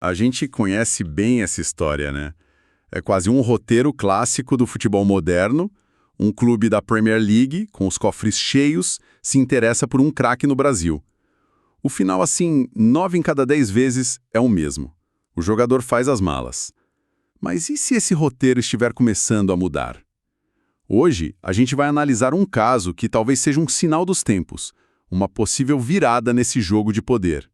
A gente conhece bem essa história, né? É quase um roteiro clássico do futebol moderno. Um clube da Premier League, com os cofres cheios, se interessa por um craque no Brasil. O final, assim, 9 em cada 10 vezes é o mesmo. O jogador faz as malas. Mas e se esse roteiro estiver começando a mudar? Hoje, a gente vai analisar um caso que talvez seja um sinal dos tempos, uma possível virada nesse jogo de poder.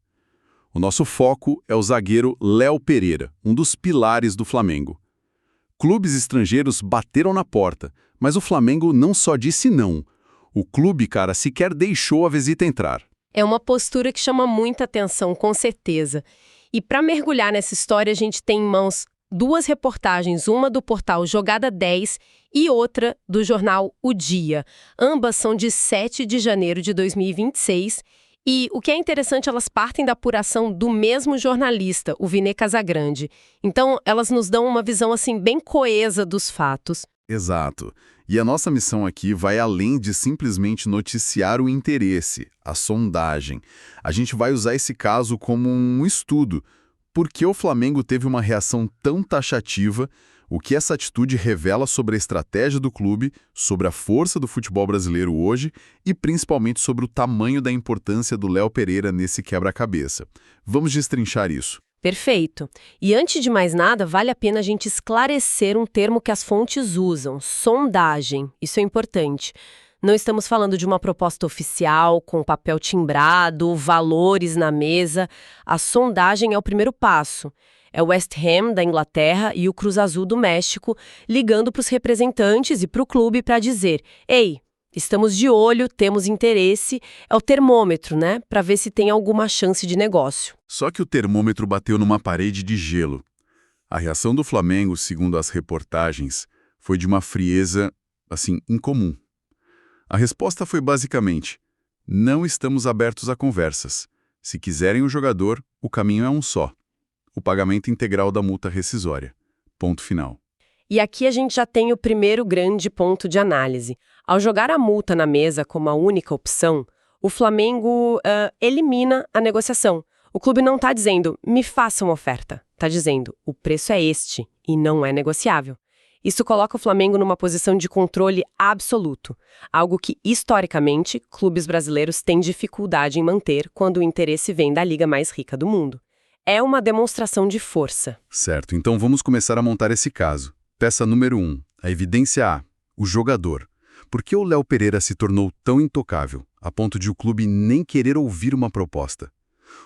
O nosso foco é o zagueiro Léo Pereira, um dos pilares do Flamengo. Clubes estrangeiros bateram na porta, mas o Flamengo não só disse não. O clube, cara, sequer deixou a visita entrar. É uma postura que chama muita atenção, com certeza. E para mergulhar nessa história, a gente tem em mãos duas reportagens, uma do portal Jogada 10 e outra do jornal O Dia. Ambas são de 7 de janeiro de 2026 e o que é interessante, elas partem da apuração do mesmo jornalista, o Vinê Casagrande. Então, elas nos dão uma visão assim bem coesa dos fatos. Exato. E a nossa missão aqui vai além de simplesmente noticiar o interesse, a sondagem. A gente vai usar esse caso como um estudo. Por que o Flamengo teve uma reação tão taxativa? O que essa atitude revela sobre a estratégia do clube, sobre a força do futebol brasileiro hoje e principalmente sobre o tamanho da importância do Léo Pereira nesse quebra-cabeça. Vamos destrinchar isso. Perfeito. E antes de mais nada, vale a pena a gente esclarecer um termo que as fontes usam, sondagem. Isso é importante. Não estamos falando de uma proposta oficial, com papel timbrado, valores na mesa. A sondagem é o primeiro passo. É o West Ham, da Inglaterra, e o Cruz Azul do México ligando para os representantes e para o clube para dizer: ei, estamos de olho, temos interesse. É o termômetro, né? Para ver se tem alguma chance de negócio. Só que o termômetro bateu numa parede de gelo. A reação do Flamengo, segundo as reportagens, foi de uma frieza, assim, incomum. A resposta foi basicamente: não estamos abertos a conversas. Se quiserem o jogador, o caminho é um só. O pagamento integral da multa rescisória. Ponto final. E aqui a gente já tem o primeiro grande ponto de análise. Ao jogar a multa na mesa como a única opção, o Flamengo elimina a negociação. O clube não está dizendo, me faça uma oferta. Está dizendo, o preço é este e não é negociável. Isso coloca o Flamengo numa posição de controle absoluto, algo que, historicamente, clubes brasileiros têm dificuldade em manter quando o interesse vem da liga mais rica do mundo. É uma demonstração de força. Certo, então vamos começar a montar esse caso. Peça número 1, a evidência A, o jogador. Por que o Léo Pereira se tornou tão intocável, a ponto de o clube nem querer ouvir uma proposta?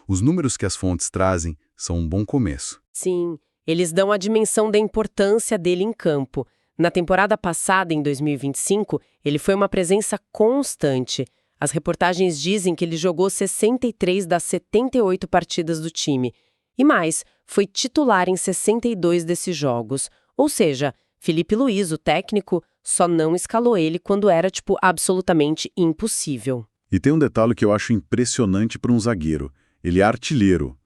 Os números que as fontes trazem são um bom começo. Sim, eles dão a dimensão da importância dele em campo. Na temporada passada, em 2025, ele foi uma presença constante. As reportagens dizem que ele jogou 63 das 78 partidas do time. E mais, foi titular em 62 desses jogos. Ou seja, Felipe Luiz, o técnico, só não escalou ele quando era, absolutamente impossível. E tem um detalhe que eu acho impressionante para um zagueiro. Ele é artilheiro.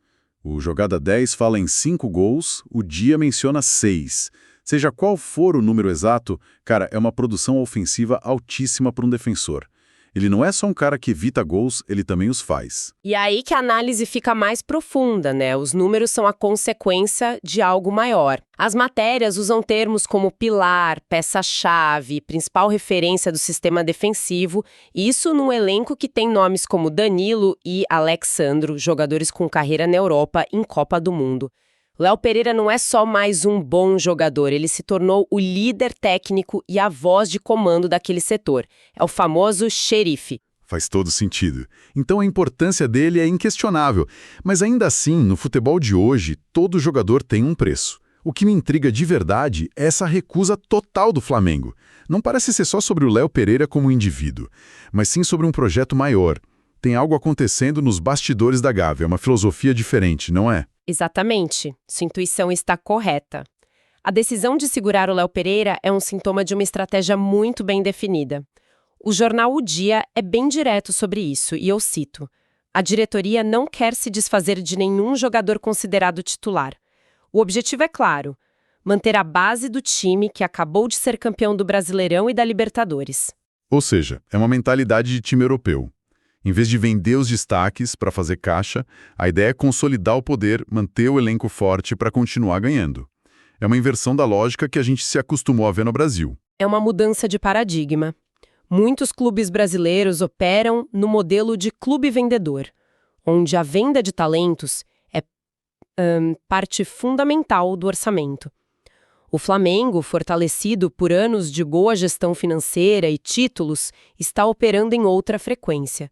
O Jogada 10 fala em 5 gols, o Dia menciona 6. Seja qual for o número exato, cara, é uma produção ofensiva altíssima para um defensor. Ele não é só um cara que evita gols, ele também os faz. E aí que a análise fica mais profunda, né? Os números são a consequência de algo maior. As matérias usam termos como pilar, peça-chave, principal referência do sistema defensivo, isso num elenco que tem nomes como Danilo e Alexandro, jogadores com carreira na Europa em Copa do Mundo. Léo Pereira não é só mais um bom jogador, ele se tornou o líder técnico e a voz de comando daquele setor. É o famoso xerife. Faz todo sentido. Então a importância dele é inquestionável. Mas ainda assim, no futebol de hoje, todo jogador tem um preço. O que me intriga de verdade é essa recusa total do Flamengo. Não parece ser só sobre o Léo Pereira como indivíduo, mas sim sobre um projeto maior. Tem algo acontecendo nos bastidores da Gávea, uma filosofia diferente, não é? Exatamente. Sua intuição está correta. A decisão de segurar o Léo Pereira é um sintoma de uma estratégia muito bem definida. O jornal O Dia é bem direto sobre isso, e eu cito: a diretoria não quer se desfazer de nenhum jogador considerado titular. O objetivo é claro: manter a base do time que acabou de ser campeão do Brasileirão e da Libertadores. Ou seja, é uma mentalidade de time europeu. Em vez de vender os destaques para fazer caixa, a ideia é consolidar o poder, manter o elenco forte para continuar ganhando. É uma inversão da lógica que a gente se acostumou a ver no Brasil. É uma mudança de paradigma. Muitos clubes brasileiros operam no modelo de clube vendedor, onde a venda de talentos é parte fundamental do orçamento. O Flamengo, fortalecido por anos de boa gestão financeira e títulos, está operando em outra frequência.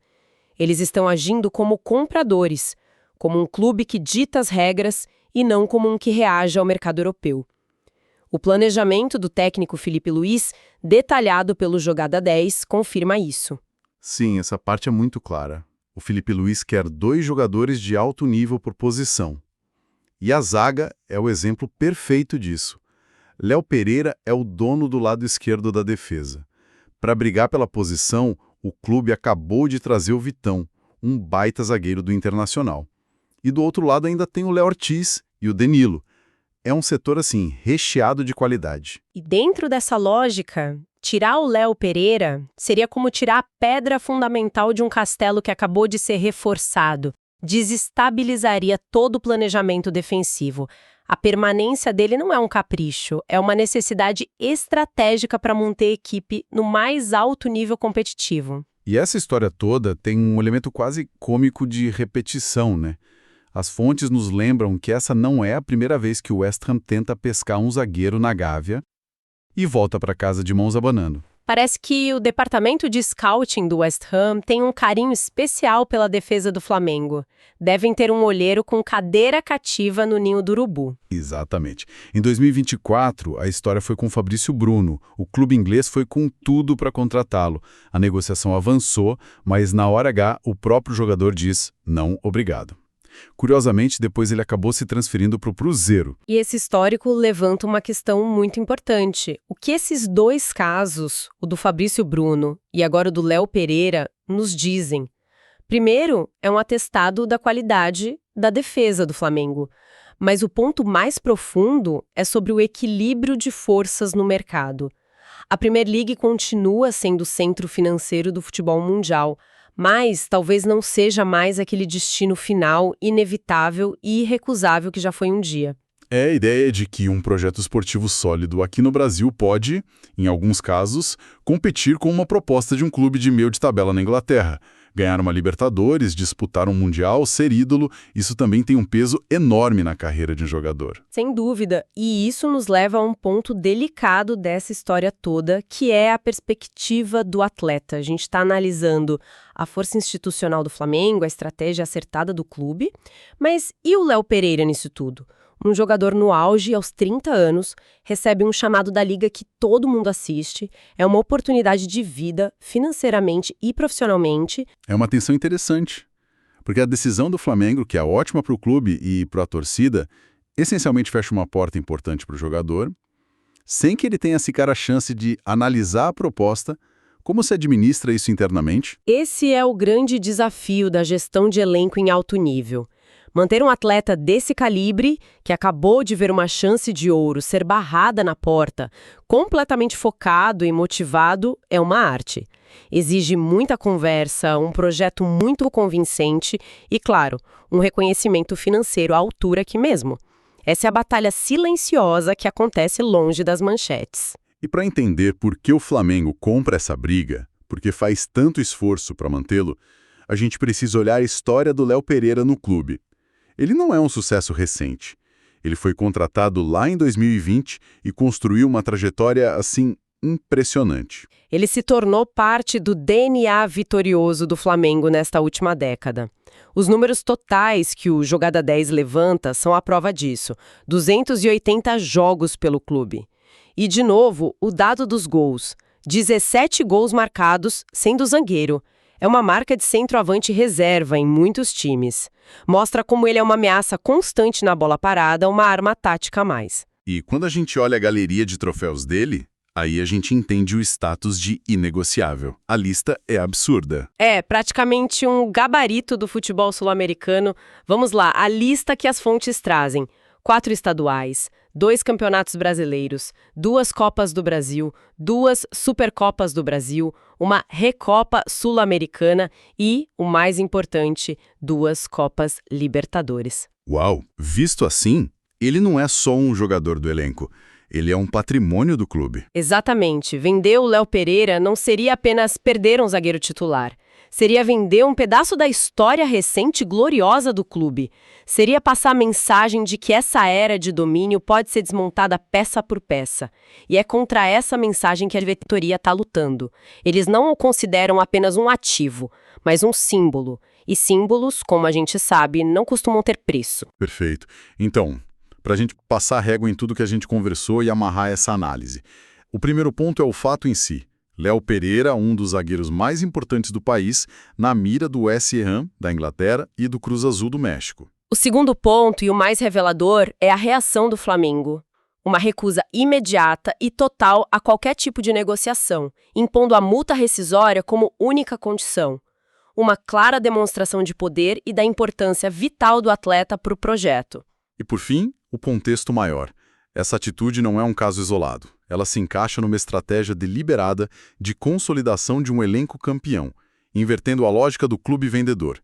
Eles estão agindo como compradores, como um clube que dita as regras e não como um que reage ao mercado europeu. O planejamento do técnico Felipe Luiz, detalhado pelo Jogada 10, confirma isso. Sim, essa parte é muito clara. O Felipe Luiz quer 2 jogadores de alto nível por posição. E a zaga é o exemplo perfeito disso. Léo Pereira é o dono do lado esquerdo da defesa. Para brigar pela posição, o clube acabou de trazer o Vitão, um baita zagueiro do Internacional. E do outro lado ainda tem o Léo Ortiz e o Danilo. É um setor, assim, recheado de qualidade. E dentro dessa lógica, tirar o Léo Pereira seria como tirar a pedra fundamental de um castelo que acabou de ser reforçado. Desestabilizaria todo o planejamento defensivo. A permanência dele não é um capricho, é uma necessidade estratégica para manter a equipe no mais alto nível competitivo. E essa história toda tem um elemento quase cômico de repetição, né? As fontes nos lembram que essa não é a primeira vez que o West Ham tenta pescar um zagueiro na Gávea e volta para casa de mãos abanando. Parece que o departamento de scouting do West Ham tem um carinho especial pela defesa do Flamengo. Devem ter um olheiro com cadeira cativa no ninho do urubu. Exatamente. Em 2024, a história foi com Fabrício Bruno. O clube inglês foi com tudo para contratá-lo. A negociação avançou, mas na hora H, o próprio jogador diz não, obrigado. Curiosamente, depois ele acabou se transferindo para o Cruzeiro. E esse histórico levanta uma questão muito importante. O que esses 2 casos, o do Fabrício Bruno e agora o do Léo Pereira, nos dizem? Primeiro, é um atestado da qualidade da defesa do Flamengo. Mas o ponto mais profundo é sobre o equilíbrio de forças no mercado. A Premier League continua sendo o centro financeiro do futebol mundial, mas talvez não seja mais aquele destino final, inevitável e irrecusável que já foi um dia. É a ideia de que um projeto esportivo sólido aqui no Brasil pode, em alguns casos, competir com uma proposta de um clube de meio de tabela na Inglaterra. Ganhar uma Libertadores, disputar um Mundial, ser ídolo, isso também tem um peso enorme na carreira de um jogador. Sem dúvida, e isso nos leva a um ponto delicado dessa história toda, que é a perspectiva do atleta. A gente está analisando a força institucional do Flamengo, a estratégia acertada do clube, mas e o Léo Pereira nisso tudo? Um jogador no auge, aos 30 anos, recebe um chamado da liga que todo mundo assiste, é uma oportunidade de vida, financeiramente e profissionalmente. É uma tensão interessante, porque a decisão do Flamengo, que é ótima para o clube e para a torcida, essencialmente fecha uma porta importante para o jogador, sem que ele tenha sequer a chance de analisar a proposta. Como se administra isso internamente? Esse é o grande desafio da gestão de elenco em alto nível. Manter um atleta desse calibre, que acabou de ver uma chance de ouro ser barrada na porta, completamente focado e motivado, é uma arte. Exige muita conversa, um projeto muito convincente e, claro, um reconhecimento financeiro à altura aqui mesmo. Essa é a batalha silenciosa que acontece longe das manchetes. E para entender por que o Flamengo compra essa briga, porque faz tanto esforço para mantê-lo, a gente precisa olhar a história do Léo Pereira no clube. Ele não é um sucesso recente. Ele foi contratado lá em 2020 e construiu uma trajetória, assim, impressionante. Ele se tornou parte do DNA vitorioso do Flamengo nesta última década. Os números totais que o Jogada 10 levanta são a prova disso. 280 jogos pelo clube. E, de novo, o dado dos gols. 17 gols marcados, sendo zagueiro. É uma marca de centroavante reserva em muitos times. Mostra como ele é uma ameaça constante na bola parada, uma arma tática a mais. E quando a gente olha a galeria de troféus dele, aí a gente entende o status de inegociável. A lista é absurda. É, praticamente um gabarito do futebol sul-americano. Vamos lá, a lista que as fontes trazem. 4 estaduais, 2 campeonatos brasileiros, 2 Copas do Brasil, 2 Supercopas do Brasil, uma Recopa Sul-Americana e, o mais importante, 2 Copas Libertadores. Uau! Visto assim, ele não é só um jogador do elenco. Ele é um patrimônio do clube. Exatamente. Vender o Léo Pereira não seria apenas perder um zagueiro titular. Seria vender um pedaço da história recente e gloriosa do clube. Seria passar a mensagem de que essa era de domínio pode ser desmontada peça por peça. E é contra essa mensagem que a diretoria está lutando. Eles não o consideram apenas um ativo, mas um símbolo. E símbolos, como a gente sabe, não costumam ter preço. Perfeito. Então, para a gente passar a régua em tudo que a gente conversou e amarrar essa análise. O primeiro ponto é o fato em si. Léo Pereira, um dos zagueiros mais importantes do país, na mira do West Ham, da Inglaterra, e do Cruz Azul do México. O segundo ponto, e o mais revelador, é a reação do Flamengo. Uma recusa imediata e total a qualquer tipo de negociação, impondo a multa rescisória como única condição. Uma clara demonstração de poder e da importância vital do atleta para o projeto. E por fim, o contexto maior. Essa atitude não é um caso isolado. Ela se encaixa numa estratégia deliberada de consolidação de um elenco campeão, invertendo a lógica do clube vendedor.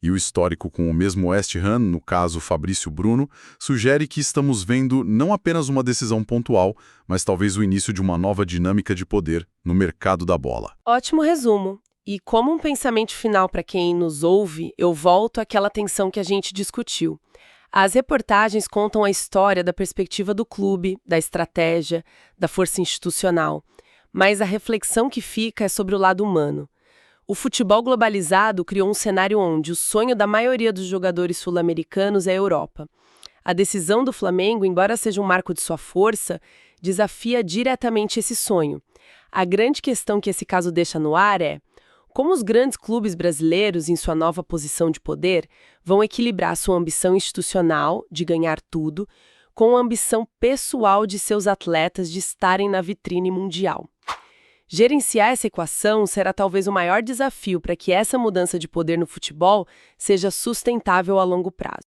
E o histórico com o mesmo West Ham, no caso Fabrício Bruno, sugere que estamos vendo não apenas uma decisão pontual, mas talvez o início de uma nova dinâmica de poder no mercado da bola. Ótimo resumo. E como um pensamento final para quem nos ouve, eu volto àquela tensão que a gente discutiu. As reportagens contam a história da perspectiva do clube, da estratégia, da força institucional. Mas a reflexão que fica é sobre o lado humano. O futebol globalizado criou um cenário onde o sonho da maioria dos jogadores sul-americanos é a Europa. A decisão do Flamengo, embora seja um marco de sua força, desafia diretamente esse sonho. A grande questão que esse caso deixa no ar é: como os grandes clubes brasileiros, em sua nova posição de poder, vão equilibrar sua ambição institucional de ganhar tudo com a ambição pessoal de seus atletas de estarem na vitrine mundial? Gerenciar essa equação será talvez o maior desafio para que essa mudança de poder no futebol seja sustentável a longo prazo.